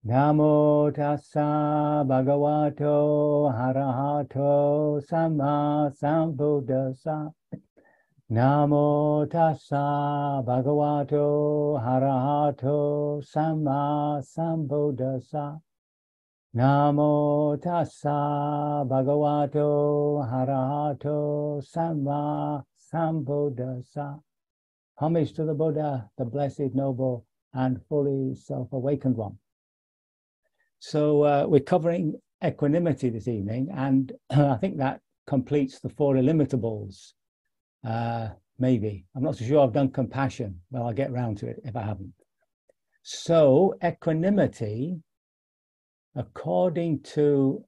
Namo tassa bhagavato arahato samma sambuddhassa. Namo tassa bhagavato arahato samma sambuddhassa. Namo tassa bhagavato arahato samma sambuddhassa. Homage to the Buddha, the blessed, noble, and fully self-awakened one. So we're covering equanimity this evening, and I think that completes the 4 illimitables. Maybe. I'm not so sure I've done compassion. Well, I'll get around to it if I haven't. So equanimity, according to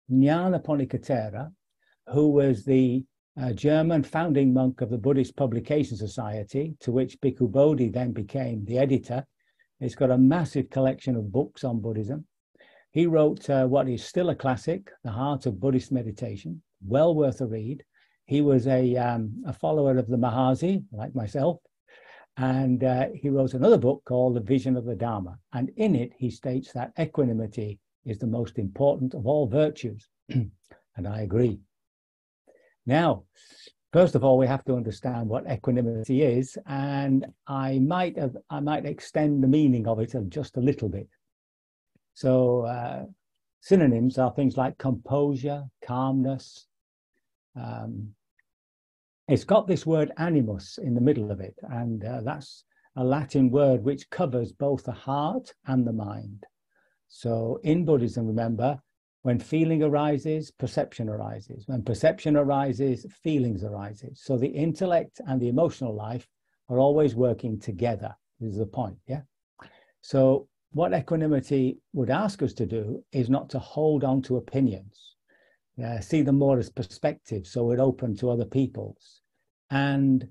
Nyanaponikatera, who was the German founding monk of the Buddhist Publication Society, to which Bhikkhu Bodhi then became the editor. It's got a massive collection of books on Buddhism. He wrote what is still a classic, The Heart of Buddhist Meditation, well worth a read. He was a follower of the Mahasi, like myself, and he wrote another book called The Vision of the Dharma. And in it, he states that equanimity is the most important of all virtues. And I agree. Now, first of all, we have to understand what equanimity is, and I might extend the meaning of it just a little bit. So synonyms are things like composure, calmness. It's got this word animus in the middle of it, and that's a Latin word which covers both the heart and the mind. So in Buddhism, remember, when feeling arises, perception arises. When perception arises, feelings arises. So the intellect and the emotional life are always working together. This is the point, yeah? So what equanimity would ask us to do is not to hold on to opinions, see them more as perspectives, so we're open to other people's, and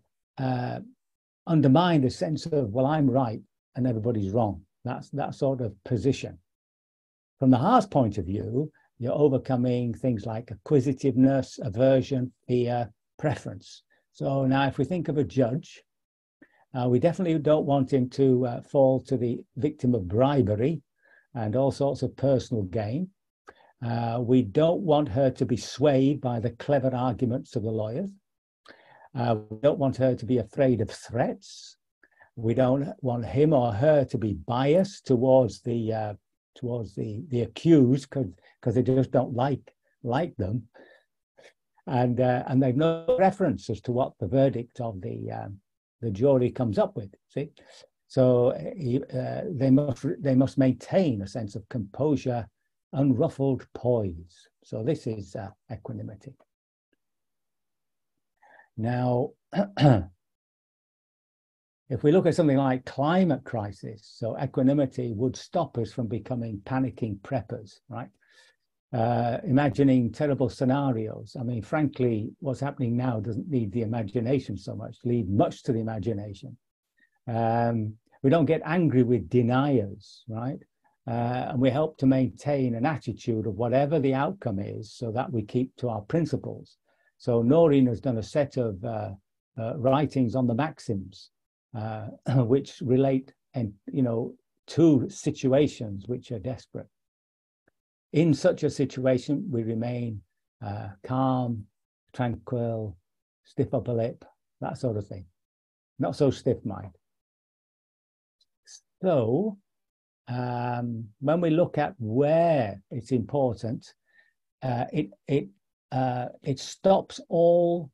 undermine the sense of, well, I'm right and everybody's wrong. That's that sort of position. From the heart's point of view, you're overcoming things like acquisitiveness, aversion, fear, preference. So now if we think of a judge, we definitely don't want him to fall to the victim of bribery and all sorts of personal gain. We don't want her to be swayed by the clever arguments of the lawyers. We don't want her to be afraid of threats. We don't want him or her to be biased towards the accused because they just don't like them, and they've no reference as to what the verdict of the jury comes up with. See, so they must maintain a sense of composure, unruffled poise. So this is equanimity. Now, if we look at something like climate crisis, so equanimity would stop us from becoming panicking preppers, right? Imagining terrible scenarios. I mean, frankly, what's happening now doesn't need the imagination so much, leave much to the imagination. We don't get angry with deniers, right? And we help to maintain an attitude of whatever the outcome is so that we keep to our principles. So Noreen has done a set of writings on the maxims, which relate, to situations which are desperate. In such a situation, we remain calm, tranquil, stiff upper lip, that sort of thing. Not so stiff-minded. So when we look at where it's important, it stops all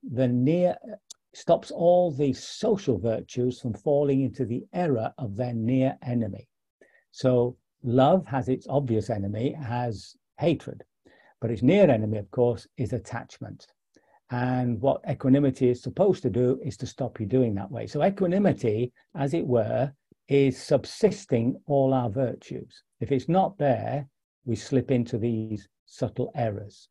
the social virtues from falling into the error of their near enemy. So love has its obvious enemy, has hatred, but its near enemy, of course, is attachment. And what equanimity is supposed to do is to stop you doing that way. So equanimity, as it were, is subsisting all our virtues. If it's not there, we slip into these subtle errors.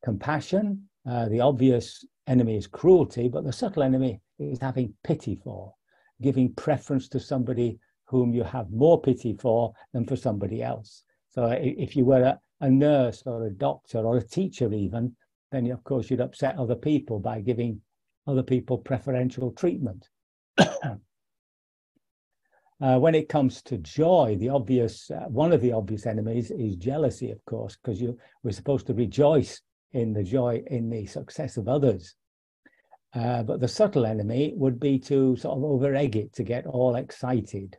Compassion, the obvious enemy is cruelty, but the subtle enemy is having pity for, giving preference to somebody whom you have more pity for than for somebody else. So if you were a nurse or a doctor or a teacher even, then of course you'd upset other people by giving other people preferential treatment. When it comes to joy, the obvious one of the obvious enemies is jealousy, of course, because we're supposed to rejoice in the joy in the success of others. But the subtle enemy would be to sort of over-egg it, to get all excited.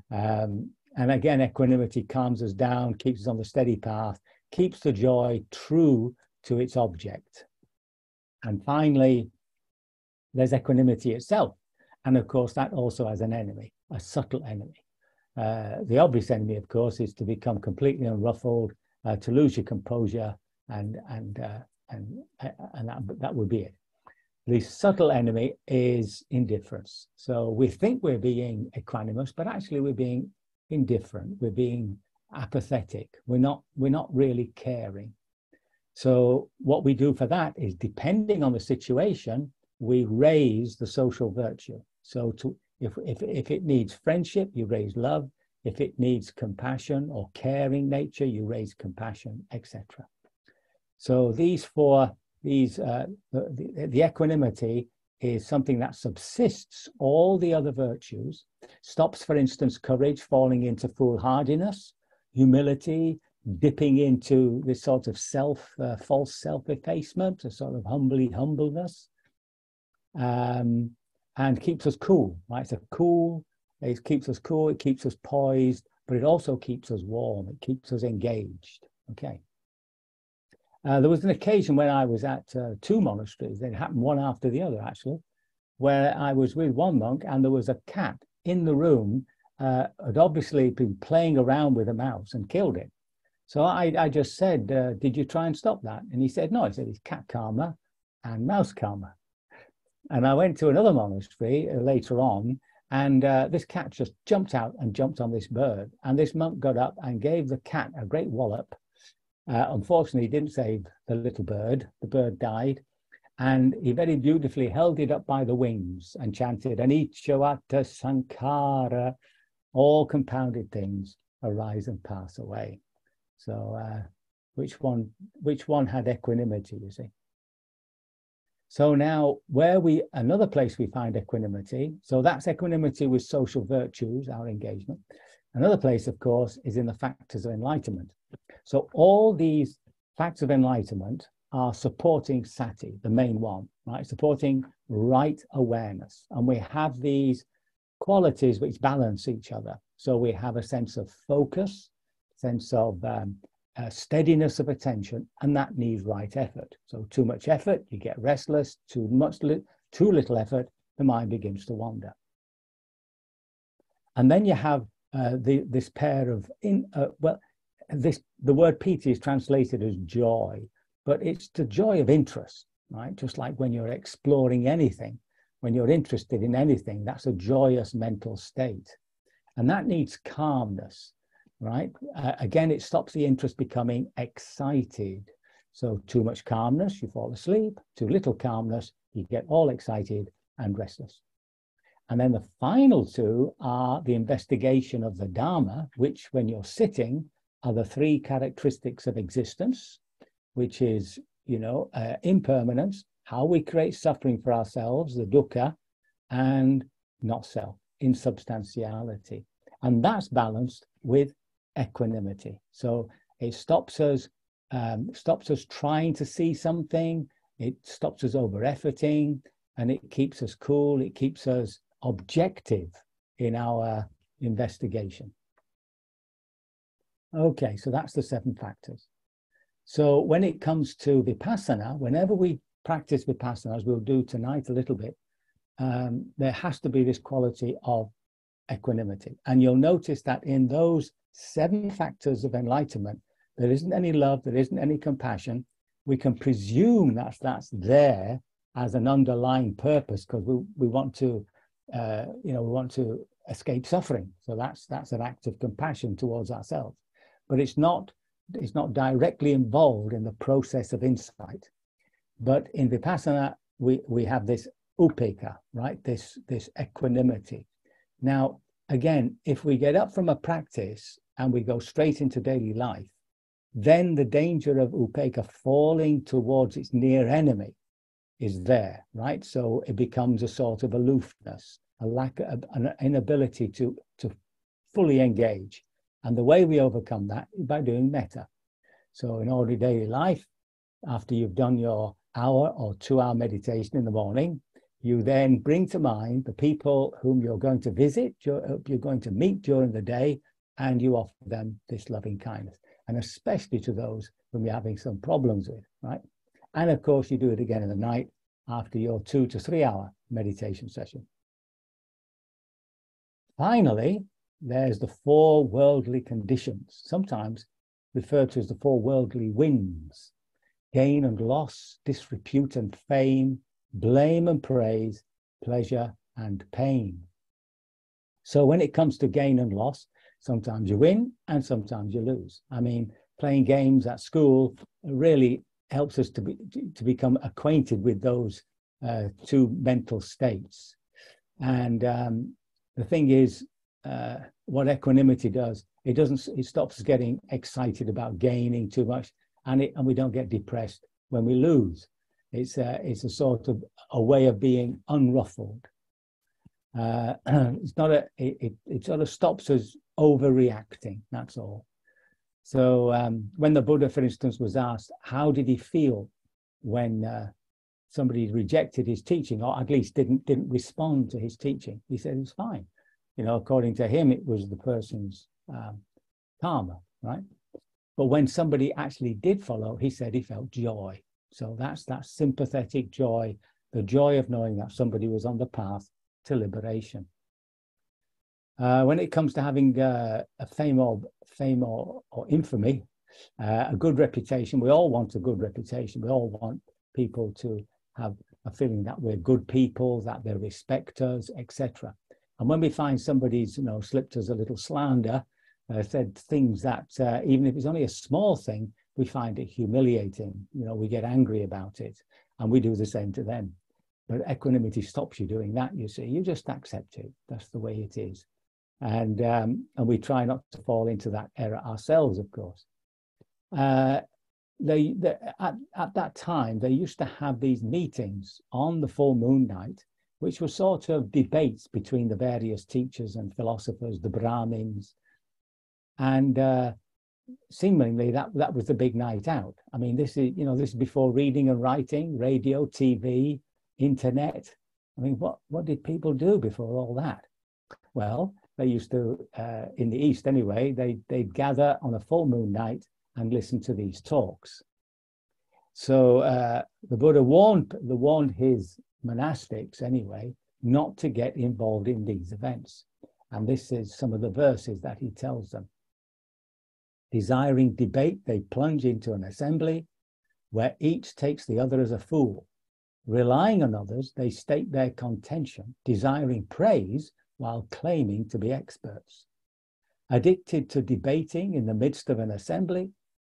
And again, equanimity calms us down, keeps us on the steady path, keeps the joy true to its object. And finally, there's equanimity itself. And of course, that also has an enemy, a subtle enemy. The obvious enemy, of course, is to become completely unruffled, to lose your composure, and that would be it. The subtle enemy is indifference. So we think we're being equanimous, but actually we're being indifferent. We're being apathetic. We're not really caring. So what we do for that is, depending on the situation, we raise the social virtue. So if it needs friendship, you raise love. If it needs compassion or caring nature, you raise compassion, etc. So the equanimity is something that subsists all the other virtues, stops, for instance, courage falling into foolhardiness, humility, dipping into this sort of false self-effacement, a sort of humbleness, and keeps us cool, right? It keeps us cool, it keeps us poised, but it also keeps us warm, it keeps us engaged, okay? There was an occasion when I was at two monasteries. They happened one after the other, actually, where I was with one monk and there was a cat in the room, had obviously been playing around with a mouse and killed it. So I just said, did you try and stop that? And he said, no. He said, it's cat karma and mouse karma. And I went to another monastery later on, and this cat just jumped out and jumped on this bird. And this monk got up and gave the cat a great wallop. Unfortunately, he didn't save the little bird. The bird died. And he very beautifully held it up by the wings and chanted, Anicca Sankhara, all compounded things arise and pass away. So which one had equanimity, you see? So now another place we find equanimity, so that's equanimity with social virtues, our engagement. Another place, of course, is in the factors of enlightenment. So all these factors of enlightenment are supporting sati, the main one, right? Supporting right awareness. And we have these qualities which balance each other. So we have a sense of focus, sense of steadiness of attention, and that needs right effort. So too much effort, you get restless. Too little effort, the mind begins to wander. And then you have this pair of the word piti is translated as joy, but it's the joy of interest, right? Just like when you're exploring anything, when you're interested in anything, that's a joyous mental state. And that needs calmness, right? Again, it stops the interest becoming excited. So too much calmness, you fall asleep. Too little calmness, you get all excited and restless. And then the final two are the investigation of the Dharma, which when you're sitting are the three characteristics of existence, which is, impermanence, how we create suffering for ourselves, the dukkha, and not self, insubstantiality. And that's balanced with equanimity. So it stops us trying to see something, it stops us over-efforting, and it keeps us cool, it keeps us objective in our investigation. Okay, so that's the 7 factors. So when it comes to Vipassana, whenever we practice Vipassana, as we'll do tonight a little bit, there has to be this quality of equanimity. And you'll notice that in those 7 factors of enlightenment, there isn't any love, there isn't any compassion. We can presume that's there as an underlying purpose because we want to, we want to escape suffering. So that's an act of compassion towards ourselves. But it's not directly involved in the process of insight. But in Vipassana, we have this upekkha, right? This equanimity. Now, again, if we get up from a practice and we go straight into daily life, then the danger of upekkha falling towards its near enemy is there, right? So it becomes a sort of aloofness, a lack of an inability to fully engage. And the way we overcome that is by doing metta. So in ordinary daily life, after you've done your hour or 2-hour meditation in the morning, you then bring to mind the people whom you're going to visit, you're going to meet during the day, and you offer them this loving kindness, and especially to those whom you're having some problems with, right? And of course, you do it again in the night after your 2 to 3 hour meditation session. Finally, there's the 4 worldly conditions, sometimes referred to as the 4 worldly winds: gain and loss, disrepute and fame, blame and praise, pleasure and pain. So when it comes to gain and loss, sometimes you win and sometimes you lose. I mean, playing games at school really helps us to become acquainted with those 2 mental states. And the thing is, what equanimity does, it stops us getting excited about gaining too much, and we don't get depressed when we lose. It's a sort of a way of being unruffled. It's not it sort of stops us overreacting. That's all. So when the Buddha, for instance, was asked, how did he feel when somebody rejected his teaching, or at least didn't respond to his teaching, he said it was fine. You know, according to him, it was the person's karma, right? But when somebody actually did follow, he said he felt joy. So that's that sympathetic joy, the joy of knowing that somebody was on the path to liberation. When it comes to having a fame or infamy, a good reputation, we all want a good reputation. We all want people to have a feeling that we're good people, that they respect us, etc. And when we find somebody's, slipped us a little slander, said things that, even if it's only a small thing, we find it humiliating. We get angry about it, and we do the same to them. But equanimity stops you doing that, you see. You just accept it. That's the way it is. And we try not to fall into that error ourselves, of course. At that time, they used to have these meetings on the full moon night, which were sort of debates between the various teachers and philosophers, the Brahmins. And seemingly that was the big night out. I mean, this is before reading and writing, radio, TV, internet. I mean, what did people do before all that? Well, they used to, in the East anyway, they'd gather on a full moon night and listen to these talks. So the Buddha warned his monastics anyway not to get involved in these events. And this is some of the verses that he tells them. Desiring debate, they plunge into an assembly where each takes the other as a fool. Relying on others, they state their contention, desiring praise while claiming to be experts. Addicted to debating in the midst of an assembly,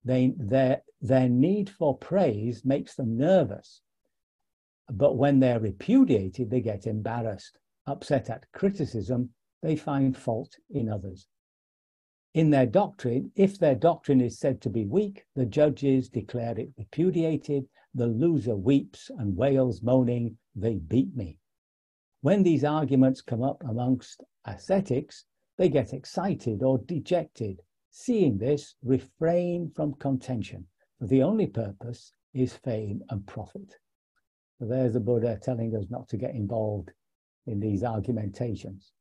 their need for praise makes them nervous. But when they're repudiated, they get embarrassed. Upset at criticism, they find fault in others. In their doctrine, if their doctrine is said to be weak, the judges declare it repudiated. The loser weeps and wails, moaning, "They beat me." When these arguments come up amongst ascetics, they get excited or dejected. Seeing this, refrain from contention, for the only purpose is fame and profit. So there's the Buddha telling us not to get involved in these argumentations.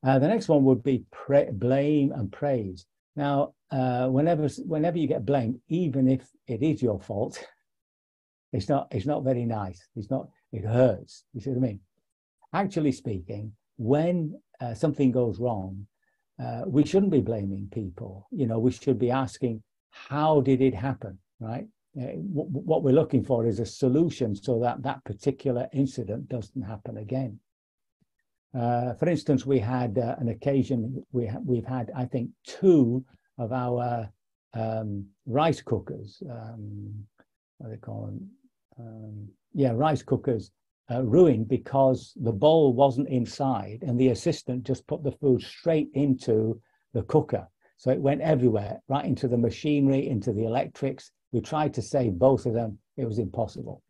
The next one would be blame and praise. Now, whenever you get blamed, even if it is your fault, it's not very nice. It hurts. You see what I mean? Actually speaking, when something goes wrong, we shouldn't be blaming people. We should be asking, how did it happen, right? What we're looking for is a solution so that that particular incident doesn't happen again. For instance, we had an occasion, we've had, I think, 2 of our rice cookers, what do they call them? Rice cookers ruined because the bowl wasn't inside and the assistant just put the food straight into the cooker. So it went everywhere, right into the machinery, into the electrics. We tried to save both of them. It was impossible.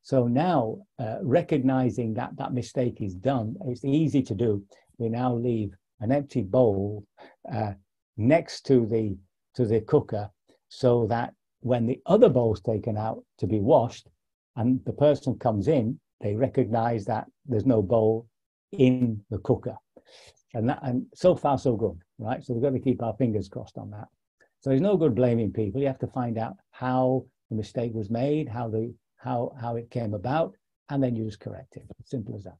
So now, recognizing that that mistake is done, it's easy to do. We now leave an empty bowl next to the cooker, so that when the other bowl's taken out to be washed and the person comes in, they recognize that there's no bowl in the cooker. And so far so good, right? So we've got to keep our fingers crossed on that. So there's no good blaming people. You have to find out how the mistake was made, how it came about, and then you just correct it. Simple as that.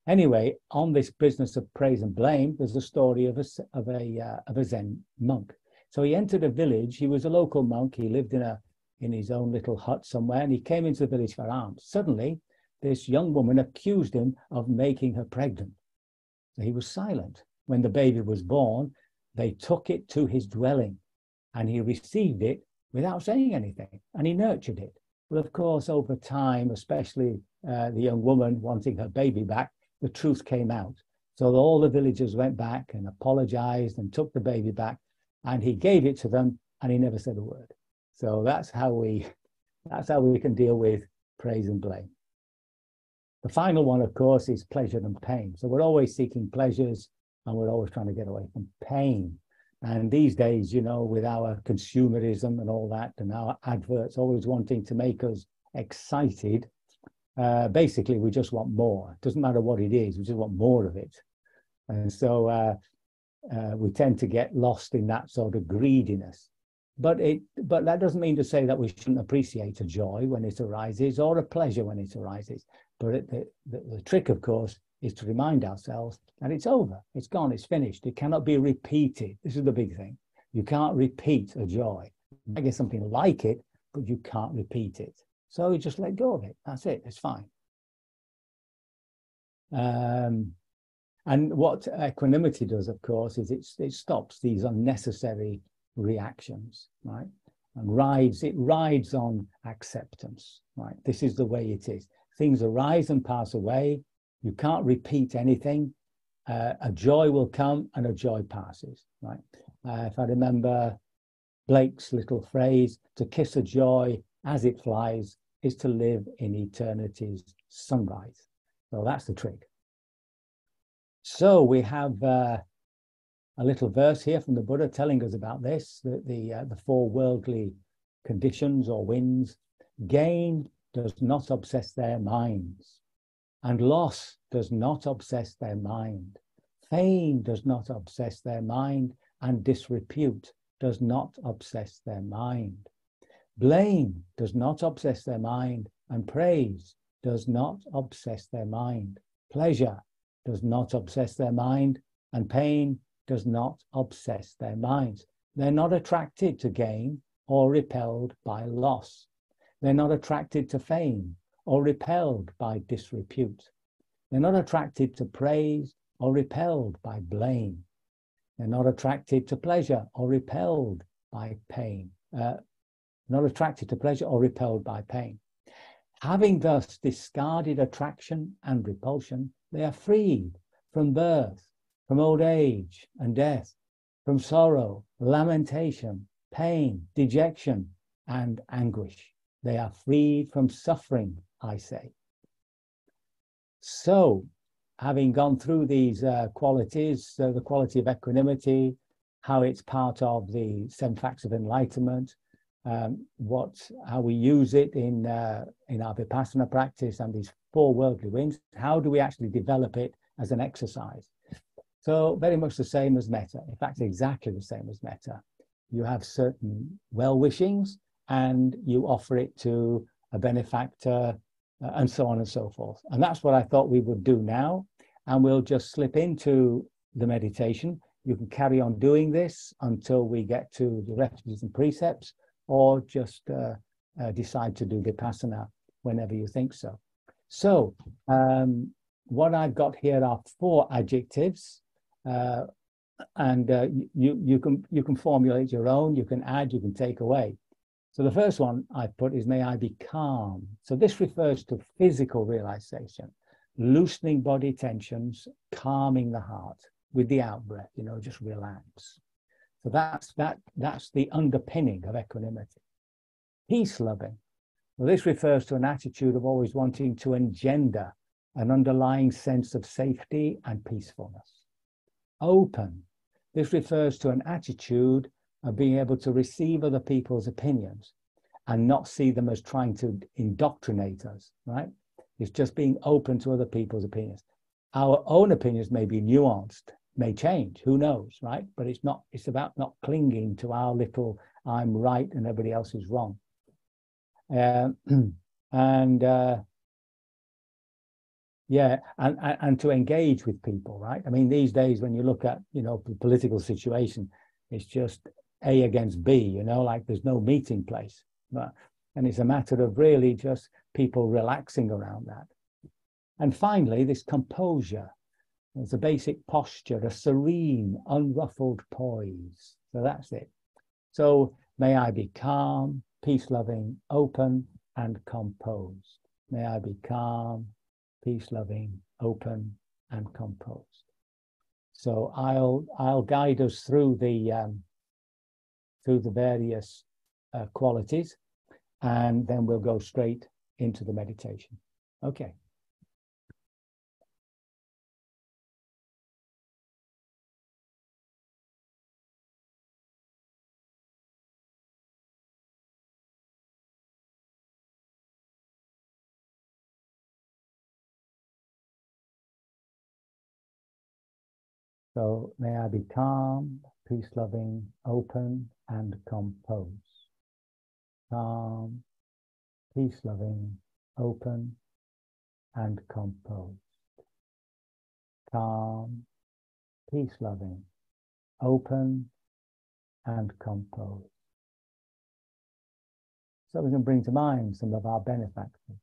Anyway, on this business of praise and blame, there's a story of a Zen monk. So he entered a village. He was a local monk. He lived in his own little hut somewhere, and he came into the village for alms. Suddenly, this young woman accused him of making her pregnant. So he was silent. When the baby was born, they took it to his dwelling, and he received it without saying anything, and he nurtured it. Well, of course, over time, especially the young woman wanting her baby back, the truth came out. So all the villagers went back and apologized and took the baby back, and he gave it to them, and he never said a word. So that's how we can deal with praise and blame. The final one, of course, is pleasure and pain. So we're always seeking pleasures, and we're always trying to get away from pain. And these days, with our consumerism and all that, and our adverts always wanting to make us excited, basically we just want more. It doesn't matter what it is, we just want more of it. And so we tend to get lost in that sort of greediness. But that doesn't mean to say that we shouldn't appreciate a joy when it arises, or a pleasure when it arises. But the trick, of course, is to remind ourselves that it's over, it's gone, it's finished. It cannot be repeated. This is the big thing. You can't repeat a joy. You might get something like it, but you can't repeat it. So you just let go of it. That's it. It's fine. And what equanimity does, of course, is it stops these unnecessary reactions, right? And it rides on acceptance, right? This is the way it is. Things arise and pass away. You can't repeat anything. A joy will come and a joy passes, right? If I remember Blake's little phrase, to kiss a joy as it flies is to live in eternity's sunrise. So that's the trick. So we have a little verse here from the Buddha telling us about this, the four worldly conditions or winds. Gain does not obsess their minds, and loss does not obsess their mind. Fame does not obsess their mind, and disrepute does not obsess their mind. Blame does not obsess their mind, and praise does not obsess their mind. Pleasure does not obsess their mind, and pain does not obsess their minds. They're not attracted to gain or repelled by loss. They're not attracted to fame or repelled by disrepute. They're not attracted to praise or repelled by blame. They're not attracted to pleasure or repelled by pain. Not attracted to pleasure or repelled by pain. Having thus discarded attraction and repulsion, they are freed from birth, from old age and death, from sorrow, lamentation, pain, dejection, and anguish. They are freed from suffering, I say. So, having gone through these qualities, the quality of equanimity, how it's part of the 7 facts of enlightenment, how we use it in our Vipassana practice and these 4 worldly winds, how do we actually develop it as an exercise? So very much the same as metta. In fact, exactly the same as metta. You have certain well-wishings and you offer it to a benefactor and so on and so forth. And that's what I thought we would do now. And we'll just slip into the meditation. You can carry on doing this until we get to the refuges and precepts, or just decide to do Vipassana whenever you think so. So what I've got here are 4 adjectives, and you can formulate your own, you can add, you can take away. So the first one I've put is, may I be calm. So this refers to physical realization, loosening body tensions, calming the heart with the out-breath, just relax. So that's the underpinning of equanimity. Peace-loving. Well, this refers to an attitude of always wanting to engender an underlying sense of safety and peacefulness. open. This refers to an attitude of being able to receive other people's opinions and not see them as trying to indoctrinate us, right? It's just being open to other people's opinions. Our own opinions may be nuanced, may change, who knows, right? But it's about not clinging to our little, I'm right and everybody else is wrong. Yeah, and to engage with people, right? I mean, these days when you look at, the political situation, it's just A against B, like there's no meeting place. And it's a matter of really just people relaxing around that. And finally, this composure. It's a basic posture, a serene, unruffled poise. So that's it. So may I be calm, peace-loving, open, and composed. May I be calm, peace-loving, open, and composed. So I'll guide us through the various qualities, and then we'll go straight into the meditation. Okay. So may I be calm, peace-loving, open, and composed. Calm, peace-loving, open, and composed. Calm, peace-loving, open, and composed. So we can bring to mind some of our benefactors.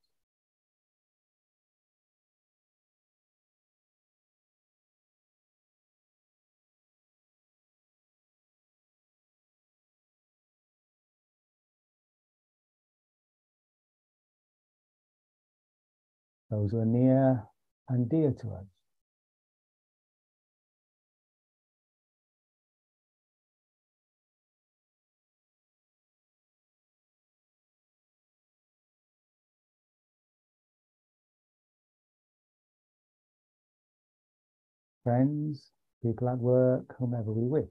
Those who are near and dear to us. Friends, people at work, whomever we wish.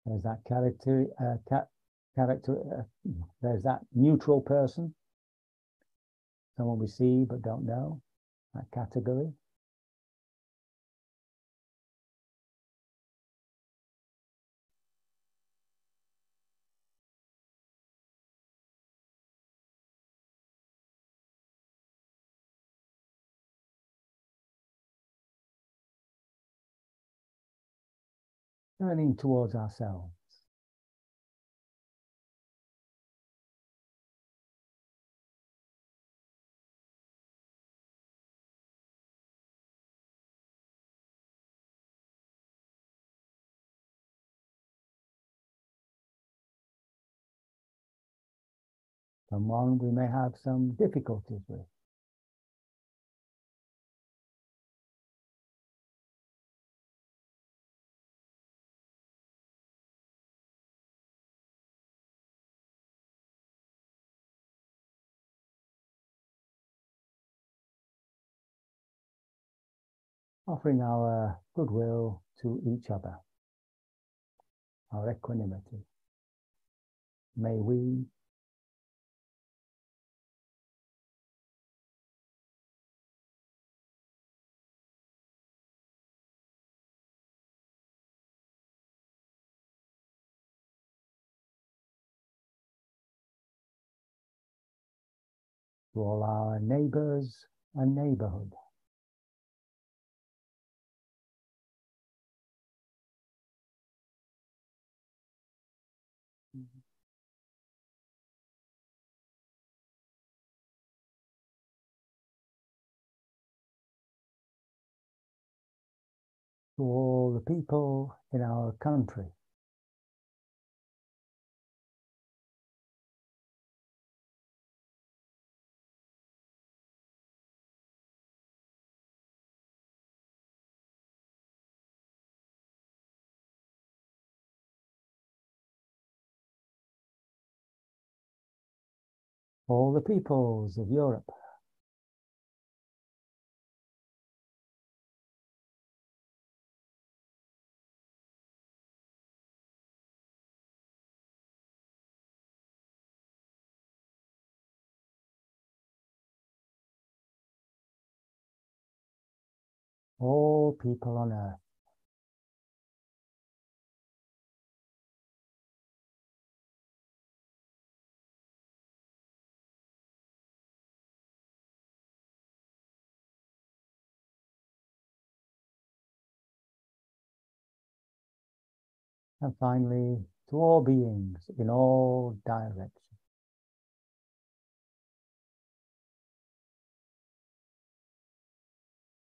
There's that there's that neutral person, someone we see but don't know, that category. Turning towards ourselves. Someone we may have some difficulties with. Offering our goodwill to each other, our equanimity. May we to all our neighbors and neighborhood. To all the people in our country. all the peoples of Europe, all people on earth, and finally to all beings in all directions.